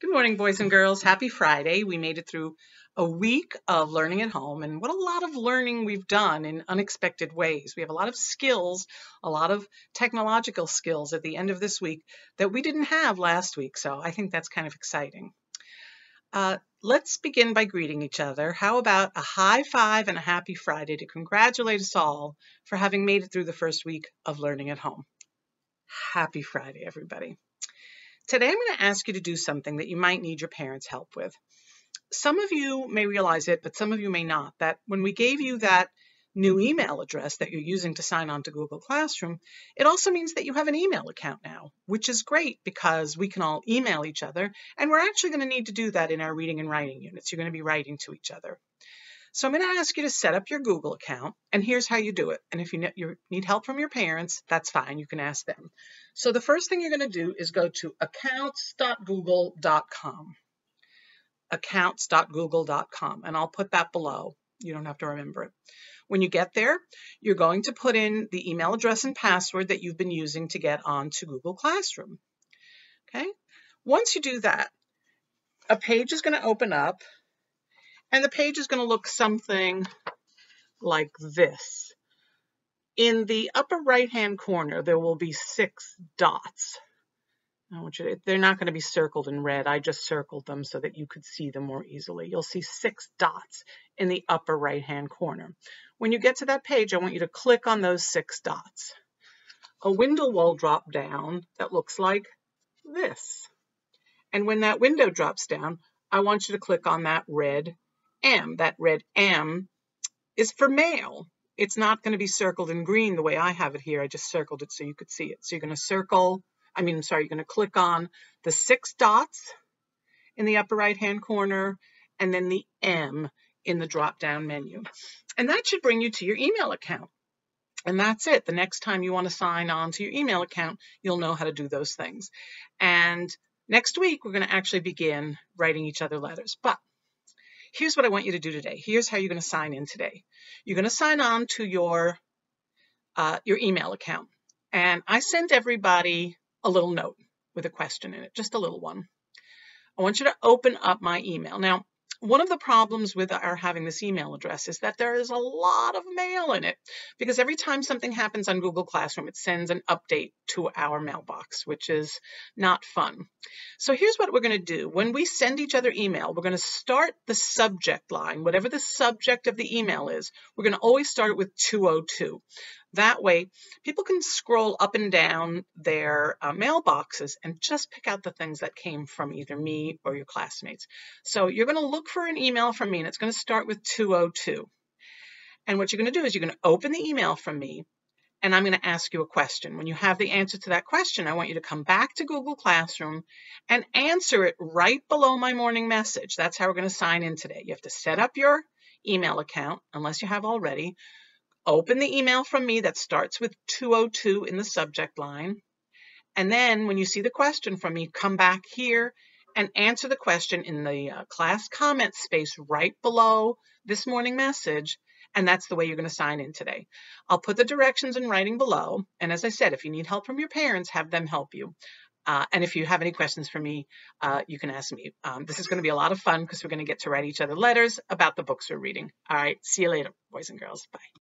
Good morning, boys and girls. Happy Friday. We made it through a week of learning at home, and what a lot of learning we've done in unexpected ways. We have a lot of skills, a lot of technological skills at the end of this week that we didn't have last week, so I think that's kind of exciting. Let's begin by greeting each other. How about a high five and a happy Friday to congratulate us all for having made it through the first week of learning at home. Happy Friday, everybody. Today, I'm going to ask you to do something that you might need your parents' help with. Some of you may realize it, but some of you may not, that when we gave you that new email address that you're using to sign on to Google Classroom, it also means that you have an email account now, which is great because we can all email each other, and we're actually going to need to do that in our reading and writing units. You're going to be writing to each other. So I'm going to ask you to set up your Google account, and here's how you do it. And if you need help from your parents, that's fine. You can ask them. So the first thing you're going to do is go to accounts.google.com. accounts.google.com, and I'll put that below. You don't have to remember it. When you get there, you're going to put in the email address and password that you've been using to get onto Google Classroom. Okay? Once you do that, a page is going to open up, and the page is going to look something like this. In the upper right-hand corner, there will be 6 dots. They're not going to be circled in red. I just circled them so that you could see them more easily. You'll see 6 dots in the upper right-hand corner. When you get to that page, I want you to click on those 6 dots. A window will drop down that looks like this. And when that window drops down, I want you to click on that red M. That red M is for mail. It's not going to be circled in green the way I have it here. I just circled it so you could see it. So you're going to you're going to click on the 6 dots in the upper right-hand corner and then the M in the drop-down menu. And that should bring you to your email account. And that's it. The next time you want to sign on to your email account, you'll know how to do those things. And next week, we're going to actually begin writing each other letters. But here's what I want you to do today. Here's how you're going to sign in today. You're going to sign on to your email account. And I sent everybody a little note with a question in it, just a little one. I want you to open up my email. Now, one of the problems with our having this email address is that there is a lot of mail in it because every time something happens on Google Classroom, it sends an update to our mailbox, which is not fun. So here's what we're going to do. When we send each other email, we're going to start the subject line. Whatever the subject of the email is, we're going to always start it with 202. That way, people can scroll up and down their mailboxes and just pick out the things that came from either me or your classmates. So you're going to look for an email from me, and it's going to start with 202. And what you're going to do is you're going to open the email from me, and I'm going to ask you a question. When you have the answer to that question, I want you to come back to Google Classroom and answer it right below my morning message. That's how we're going to sign in today. You have to set up your email account, unless you have already. Open the email from me that starts with 202 in the subject line. And then when you see the question from me, come back here and answer the question in the class comment space right below this morning message. And that's the way you're going to sign in today. I'll put the directions in writing below. And as I said, if you need help from your parents, have them help you. And if you have any questions for me, you can ask me. This is going to be a lot of fun because we're going to get to write each other letters about the books we're reading. All right. See you later, boys and girls. Bye.